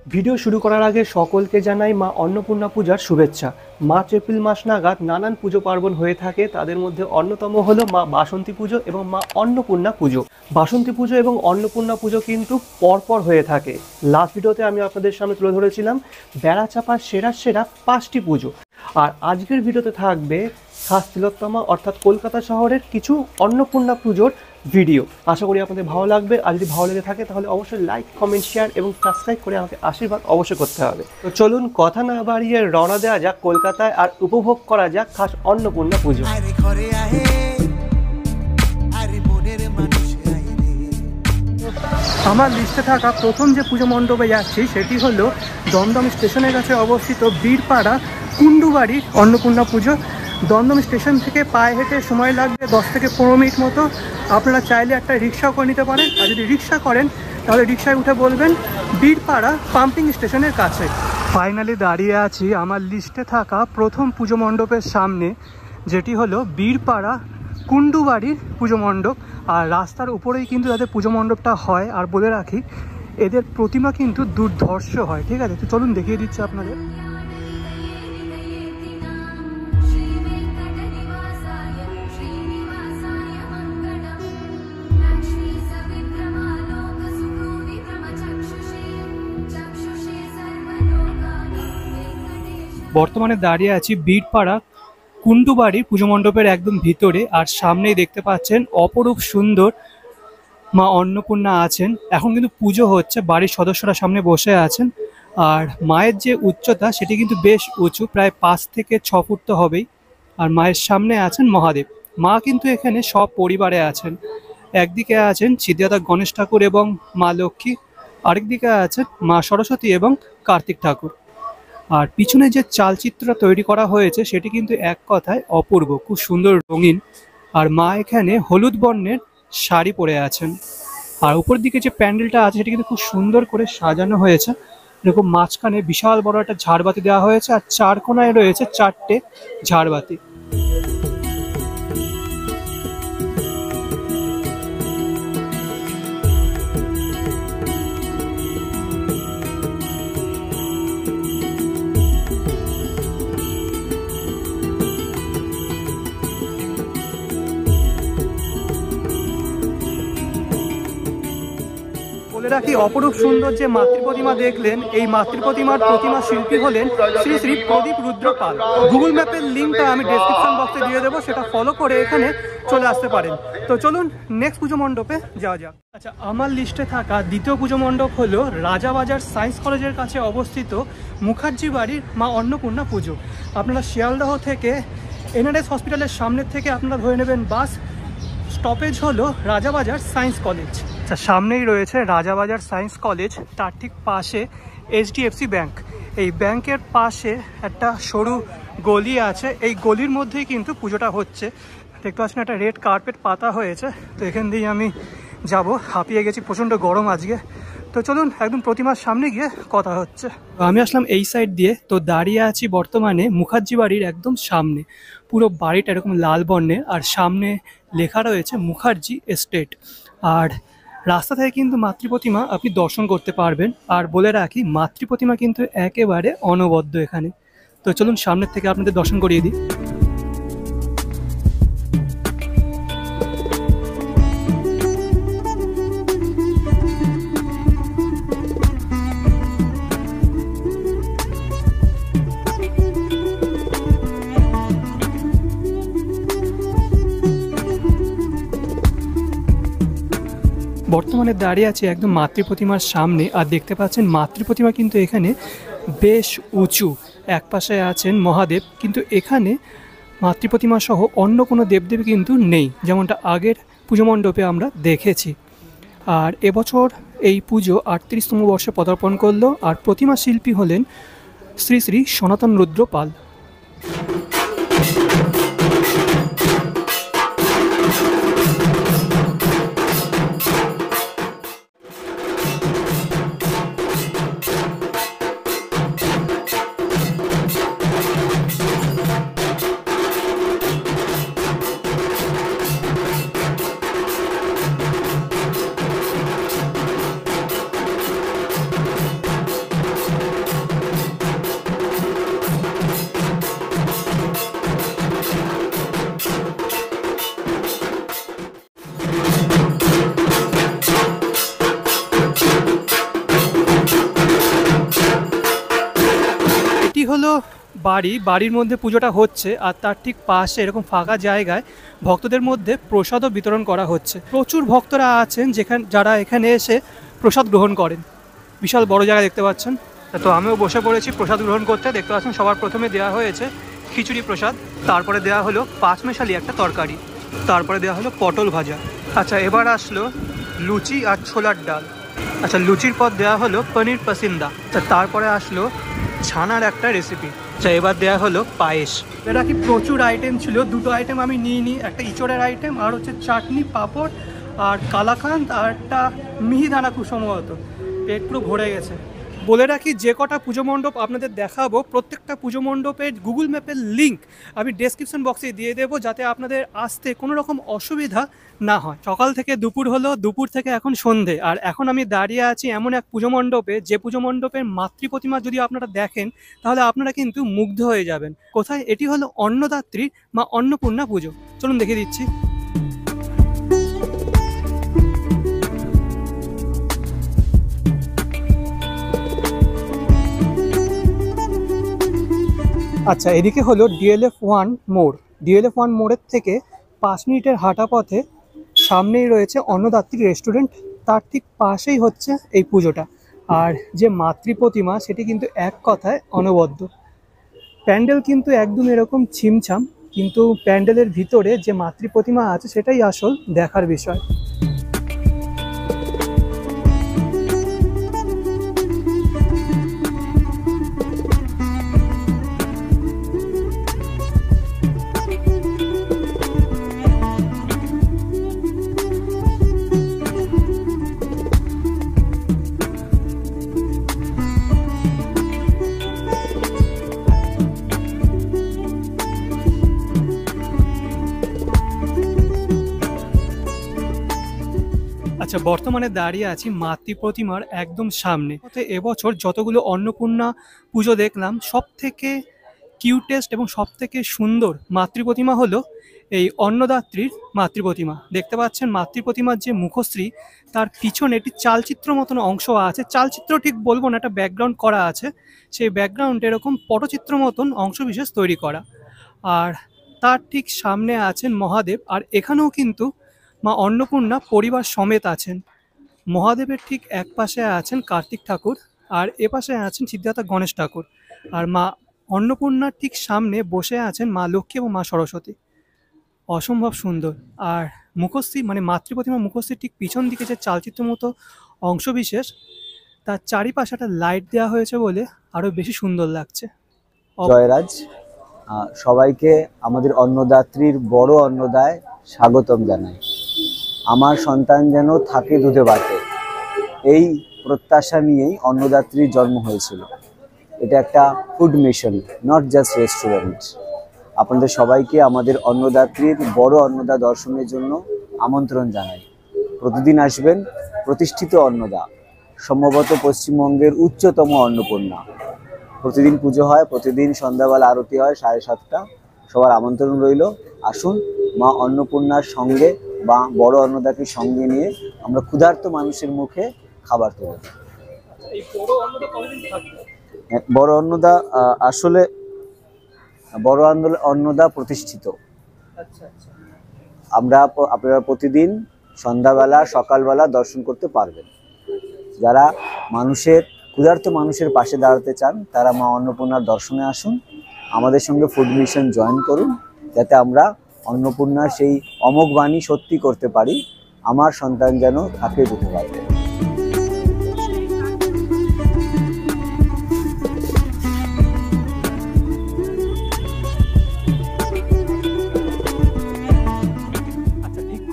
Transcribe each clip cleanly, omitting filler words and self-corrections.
Video শুরু করার আগে সকলকে জানাই মা অন্নপূর্ণা পূজার শুভেচ্ছা। মার্চ এপ্রিল মাস নাগাদ নানান পুজো পার্বণ হয়ে থাকে, তাদের মধ্যে অন্যতম হলো মা বাসন্তী পুজো এবং মা অন্নপূর্ণা পুজো। বাসন্তী পুজো এবং অন্নপূর্ণা পুজো কিন্তু পরপর হয়ে থাকে। লাস্ট ভিডিওতে আমি আপনাদের সামনে তুলে ধরেছিলাম বেড়াচাঁপার সেরা সেরা 5টি পুজো, আর আজকের ভিডিওতে থাকবে খাস তিলোত্তমা অর্থাৎ কলকাতা শহরের কিছু অন্নপূর্ণা পুজোর ভিডিও। আশা করি আপনাদের ভালো লাগবে, আর যদি ভালো লেগে থাকে তাহলে অবশ্যই লাইক, কমেন্ট, শেয়ার এবং সাবস্ক্রাইব করে আমাকে আশীর্বাদ অবশ্যই করতে হবে। তো চলুন কথা না বাড়িয়ে রওনা দেওয়া যাক কলকাতায়, আর উপভোগ করা যাক খাস অন্নপূর্ণা পুজো। আমার লিস্টে থাকা প্রথম যে পুজো মণ্ডপে যাচ্ছি সেটি হলো দমদম স্টেশনের কাছে অবস্থিত বীরপাড়া কুণ্ডুবাড়ির অন্নপূর্ণা পুজো। দমদম স্টেশন থেকে পায়ে হেঁটে সময় লাগবে 10 থেকে 15 মিনিট মতো। আপনারা চাইলে একটা রিক্সাও করে নিতে পারেন, আর যদি রিক্সা করেন তাহলে রিক্সায় উঠে বলবেন বীরপাড়া পাম্পিং স্টেশনের কাছে। ফাইনালি দাঁড়িয়ে আছি আমার লিস্টে থাকা প্রথম পুজো মণ্ডপের সামনে, যেটি হলো বীরপাড়া কুণ্ডুবাড়ির পুজো মণ্ডপ। আর রাস্তার উপরেই কিন্তু তাদের পুজো মণ্ডপটা হয়। আর বলে রাখি, এদের প্রতিমা কিন্তু দুর্ধর্ষ হয়। ঠিক আছে, তো চলুন দেখিয়ে দিচ্ছি আপনাদের। বর্তমানে দাঁড়িয়ে আছি বীরপাড়া কুণ্ডুবাড়ির পুজো মণ্ডপের একদম ভিতরে, আর সামনেই দেখতে পাচ্ছেন অপরূপ সুন্দর মা অন্নপূর্ণা আছেন। এখন কিন্তু পুজো হচ্ছে, বাড়ির সদস্যরা সামনে বসে আছেন। আর মায়ের যে উচ্চতা সেটি কিন্তু বেশ উঁচু, প্রায় 5 থেকে 6 ফুট তো হবেই। আর মায়ের সামনে আছেন মহাদেব। মা কিন্তু এখানে সব পরিবারে আছেন। একদিকে আছেন সিদ্ধিদাতা গণেশ ঠাকুর এবং মা লক্ষ্মী, আরেকদিকে আছেন মা সরস্বতী এবং কার্তিক ঠাকুর। আর পিছনে যে চালচিত্র তৈরি করা হয়েছে সেটি কিন্তু এক কথায় অপূর্ব, খুব সুন্দর রঙিন। আর মা এখানে হলুদ বর্ণের শাড়ি পরে আছেন। আর উপর দিকে যে প্যান্ডেলটা আছে সেটি কিন্তু খুব সুন্দর করে সাজানো হয়েছে। এরকম মাঝখানে বিশাল বড় একটা ঝাড়বাতি দেওয়া হয়েছে, আর 4 কোণায় রয়েছে 4টে ঝাড়বাতি। বলে রাখি, অপরূপ সুন্দর যে মাতৃ প্রতিমা দেখলেন, এই মাতৃ প্রতিমার প্রতিমা শিল্পী হলেন শ্রী শ্রী প্রদীপ রুদ্র পাল। গুগল ম্যাপের লিঙ্কটা আমি ডেসক্রিপশন বক্সে দিয়ে দেবো, সেটা ফলো করে এখানে চলে আসতে পারেন। তো চলুন নেক্সট পুজো মণ্ডপে যাওয়া যাক। আচ্ছা, আমার লিস্টে থাকা দ্বিতীয় পুজো মণ্ডপ হলো রাজাবাজার সায়েন্স কলেজের কাছে অবস্থিত মুখার্জি বাড়ির মা অন্নপূর্ণা পুজো। আপনারা শিয়ালদহ থেকে NRS হসপিটালের সামনের থেকে আপনারা ধরে নেবেন বাস, স্টপেজ হলো রাজাবাজার সায়েন্স কলেজ। সামনেই রয়েছে রাজাবাজার সায়েন্স কলেজ, তার ঠিক পাশে HDFC ব্যাংক। এই ব্যাংকের পাশে একটা সরু গলি আছে, এই গলির মধ্যেই কিন্তু পুজোটা হচ্ছে। দেখতে পাচ্ছেন একটা রেড কার্পেট পাতা হয়েছে। তো এখান দিয়ে আমি যাব, হাঁপিয়ে গেছি, প্রচণ্ড গরম আজকে। তো চলুন একদম প্রতিমার সামনে গিয়ে কথা হচ্ছে। আমি আসলাম এই সাইড দিয়ে, তো দাঁড়িয়ে আছি বর্তমানে মুখার্জি বাড়ির একদম সামনে। পুরো বাড়িটা এরকম লাল বর্ণের, আর সামনে লেখা রয়েছে মুখার্জি এস্টেট। আর রাস্তা থেকে কিন্তু মাতৃ প্রতিমা আপনি দর্শন করতে পারবেন। আর বলে রাখি, মাতৃ প্রতিমা কিন্তু একেবারে অনবদ্য এখানে। তো চলুন সামনের থেকে আপনাদের দর্শন করিয়ে দিই। বর্তমানে দাঁড়িয়ে আছে একদম মাতৃ প্রতিমার সামনে, আর দেখতে পাচ্ছেন মাতৃ প্রতিমা কিন্তু এখানে বেশ উঁচু। এক পাশে আছেন মহাদেব, কিন্তু এখানে মাতৃ প্রতিমা সহ অন্য কোনো দেবদেবী কিন্তু নেই, যেমনটা আগের পুজো মণ্ডপে আমরা দেখেছি। আর এবছর এই পুজো 38তম বর্ষে পদার্পণ করলো। আর প্রতিমা শিল্পী হলেন শ্রী শ্রী সনাতন রুদ্র পাল। বাড়ির মধ্যে পুজোটা হচ্ছে, আর তার ঠিক পাশে এরকম ফাঁকা জায়গায় ভক্তদের মধ্যে প্রসাদও বিতরণ করা হচ্ছে। প্রচুর ভক্তরা আছেন যারা এখানে এসে প্রসাদ গ্রহণ করেন। বিশাল বড় জায়গা দেখতে পাচ্ছেন। তো আমিও বসে পড়েছি প্রসাদ গ্রহণ করতে। দেখতে পাচ্ছেন সবার প্রথমে দেওয়া হয়েছে খিচুড়ি প্রসাদ, তারপরে দেওয়া হলো পাঁচমেশালি একটা তরকারি, তারপরে দেওয়া হলো পটল ভাজা। আচ্ছা, এবার আসলো লুচি আর ছোলার ডাল। আচ্ছা, লুচির পর দেওয়া হলো পনির পাসিন্দা। তারপরে আসলো ছানার একটা রেসিপি। আচ্ছা, এবার দেওয়া হলো পায়েস। এটা কি প্রচুর আইটেম ছিল। দুটো আইটেম আমি নিই, একটা ইঁচড়ের আইটেম আর হচ্ছে চাটনি, পাঁপড় আর কালাকাঁদ আর একটা মিহিদানা কুসম্ভবত। পেট পুরো ভরে গেছে। বলে রাখি, যে কটা পুজো মণ্ডপ আপনাদের দেখাবো প্রত্যেকটা পুজো মণ্ডপের গুগল ম্যাপের লিঙ্ক আমি ডেসক্রিপশন বক্সে দিয়ে দেবো, যাতে আপনাদের আসতে কোনো রকম অসুবিধা না হয়। সকাল থেকে দুপুর হলো, দুপুর থেকে এখন সন্ধে, আর এখন আমি দাঁড়িয়ে আছি এমন এক পুজো মণ্ডপে, যে পুজো মণ্ডপের মাতৃ প্রতিমা যদি আপনারা দেখেন তাহলে আপনারা কিন্তু মুগ্ধ হয়ে যাবেন। কোথায়? এটি হলো অন্নদাত্রী মা অন্নপূর্ণা পুজো। চলুন দেখিয়ে দিচ্ছি। আচ্ছা, এদিকে হলো DLF1 মোড়। DLF1 মোড়ের থেকে 5 মিনিটের হাঁটা পথে সামনেই রয়েছে অন্নদাত্রী রেস্টুরেন্ট, তার ঠিক পাশেই হচ্ছে এই পুজোটা। আর যে মাতৃ প্রতিমা সেটি কিন্তু এক কথায় অনবদ্য। প্যান্ডেল কিন্তু একদম এরকম ছিমছাম, কিন্তু প্যান্ডেলের ভিতরে যে মাতৃ প্রতিমা আছে সেটাই আসল দেখার বিষয়। আচ্ছা, বর্তমানে দাঁড়িয়ে আছি মাতৃ প্রতিমার একদম সামনে। এবছর যতগুলো অন্নপূর্ণা পুজো দেখলাম, সব থেকে কিউটেস্ট এবং সব থেকে সুন্দর মাতৃ প্রতিমা হলো এই অন্নদাত্রীর মাতৃ প্রতিমা। দেখতে পাচ্ছেন মাতৃ প্রতিমার যে মুখশ্রী, তার পিছনে একটি চালচিত্র মতন অংশ আছে। চালচিত্র ঠিক বলবো না, একটা ব্যাকগ্রাউন্ড করা আছে। সেই ব্যাকগ্রাউন্ডে এরকম পটচিত্র মতন অংশবিশেষ তৈরি করা। আর তার ঠিক সামনে আছেন মহাদেব, আর এখানেও কিন্তু মা অন্নপূর্ণা পরিবার সমেত আছেন। মহাদেবের ঠিক এক পাশে আছেন কার্তিক ঠাকুর, আর এ পাশে আছেন সিদ্ধার্থ গণেশ ঠাকুর। আর মা অন্নপূর্ণার ঠিক সামনে বসে আছেন মা লক্ষ্মী এবং মা সরস্বতী। অসম্ভব সুন্দর। আর মুখশ্রী মানে মাতৃ প্রতিমা মুখশ্রীর ঠিক পিছন দিকে যে চালচিত্র মতো অংশবিশেষ, তার চারিপাশে একটা লাইট দেওয়া হয়েছে বলে আরো বেশি সুন্দর লাগছে। জয়রাজ, সবাইকে আমাদের অন্নদাত্রীর বড় অন্নদায় স্বাগতম জানাই। আমার সন্তান যেন থাকে দুধে ভাতে, এই প্রত্যাশা নিয়েই অন্নদাত্রীর জন্ম হয়েছিল। এটা একটা food mission, not just restaurant. আপনাদের সবাইকে আমাদের অন্নদাত্রীর বড় অন্নদা দর্শনের জন্য আমন্ত্রণ জানাই। প্রতিদিন আসবেন। প্রতিষ্ঠিত অন্নদা, সম্ভবত পশ্চিমবঙ্গের উচ্চতম অন্নপূর্ণা। প্রতিদিন পুজো হয়, প্রতিদিন সন্ধ্যাবেলা আরতি হয় 7:30টা। সবার আমন্ত্রণ রইল। আসুন, মা অন্নপূর্ণার সঙ্গে বা বড় অন্নদাকে সঙ্গে নিয়ে আমরা ক্ষুধার্ত মানুষের মুখে খাবার তুলে। বড় অন্নদা আসলে বড় অন্নদা প্রতিষ্ঠিত। আপনারা প্রতিদিন সন্ধ্যাবেলা সকালবেলা দর্শন করতে পারবেন। যারা ক্ষুধার্ত মানুষের পাশে দাঁড়াতে চান তারা মা অন্নপূর্ণার দর্শনে আসুন। আমাদের সঙ্গে ফুড মিশন জয়েন করুন, যাতে আমরা অন্নপূর্ণার সেই অমোঘ বাণী সত্যি করতে পারি, আমার সন্তান যেন থাকে দুধে ভাতে।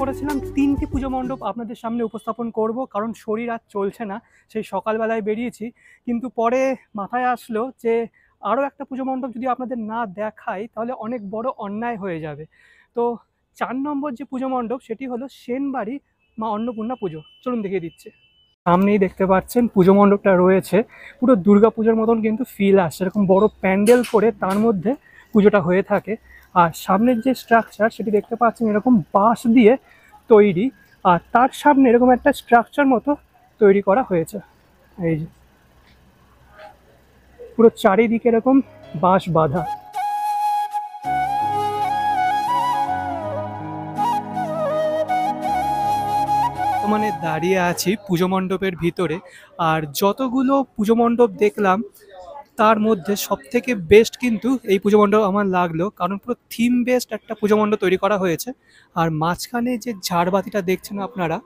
করেছিলাম 3টি পুজো মণ্ডপ আপনাদের সামনে উপস্থাপন করব, কারণ শরীর আর চলছে না। সেই সকালবেলায় বেরিয়েছি, কিন্তু পরে মাথায় আসলো যে আরও একটা পুজো মণ্ডপ যদি আপনাদের না দেখাই তাহলে অনেক বড় অন্যায় হয়ে যাবে। তো 4 নম্বর যে পুজো মণ্ডপ সেটি হলো সেনবাড়ি মা অন্নপূর্ণা পুজো। চলুন দেখিয়ে দিচ্ছি। সামনেই দেখতে পাচ্ছেন পুজো মণ্ডপটা রয়েছে, পুরো দুর্গা পুজোর মতন কিন্তু ফিল আসছে। এরকম বড় প্যান্ডেল করে তার মধ্যে পুজোটা হয়ে থাকে। আর সামনের যে স্ট্রাকচার সেটি দেখতে পাচ্ছেন এরকম বাঁশ দিয়ে তৈরি, আর তার সামনে এরকম একটা স্ট্রাকচার মতো তৈরি করা হয়েছে। এই যে পুরো চারিদিকে এরকম বাঁশ বাঁধা। মানে দাঁড়িয়ে আছি পুজো মণ্ডপের ভিতরে, আর যতগুলো পুজো মণ্ডপ দেখলাম তার মধ্যে সব থেকে বেস্ট কিন্তু এই পুজো মণ্ডপ আমার লাগলো, কারণ পুরো থিম বেস্ট একটা পুজো মণ্ডপ তৈরি করা হয়েছে। আর মাঝখানে যে ঝাড়বাতিটা দেখছেন আপনারা,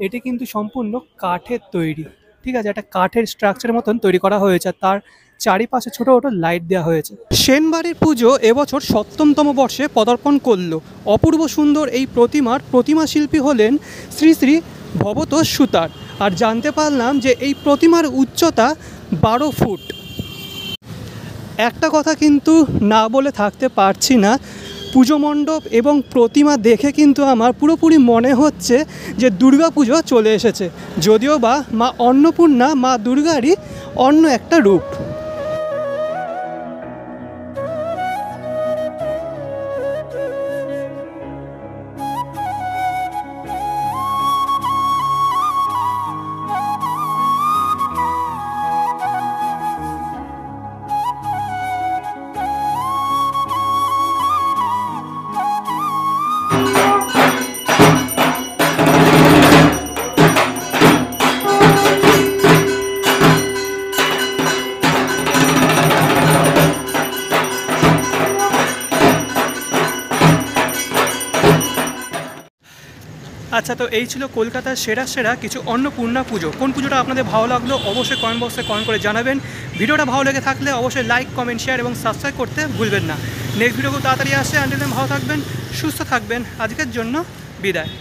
এটি কিন্তু সম্পূর্ণ কাঠের তৈরি, ঠিক আছে, একটা কাঠের স্ট্রাকচারের মতন তৈরি করা হয়েছে, আর তার চারিপাশে ছোটো ছোটো লাইট দেওয়া হয়েছে। সেনবাড়ির পুজো এবছর ৭ম বর্ষে পদার্পণ করলো। অপূর্ব সুন্দর এই প্রতিমা শিল্পী হলেন শ্রী শ্রী ভবতোষ সুতার। আর জানতে পারলাম যে এই প্রতিমার উচ্চতা 12 ফুট। একটা কথা কিন্তু না বলে থাকতে পারছি না, পুজো মণ্ডপ এবং প্রতিমা দেখে কিন্তু আমার পুরোপুরি মনে হচ্ছে যে দুর্গা পুজো চলে এসেছে, যদিও বা মা অন্নপূর্ণা মা দুর্গারই অন্য একটা রূপ। আচ্ছা, তো এই ছিল কলকাতার সেরা কিছু অন্নপূর্ণা পুজো। কোন পুজোটা আপনাদের ভালো লাগলো অবশ্যই কমেন্ট বক্সে কমেন্ট করে জানাবেন। ভিডিওটা ভালো লেগে থাকলে অবশ্যই লাইক, কমেন্ট, শেয়ার এবং সাবস্ক্রাইব করতে ভুলবেন না। নেক্সট ভিডিও খুব তাড়াতাড়ি আসছে। আনটিল দেন ভালো থাকবেন, সুস্থ থাকবেন। আজকের জন্য বিদায়।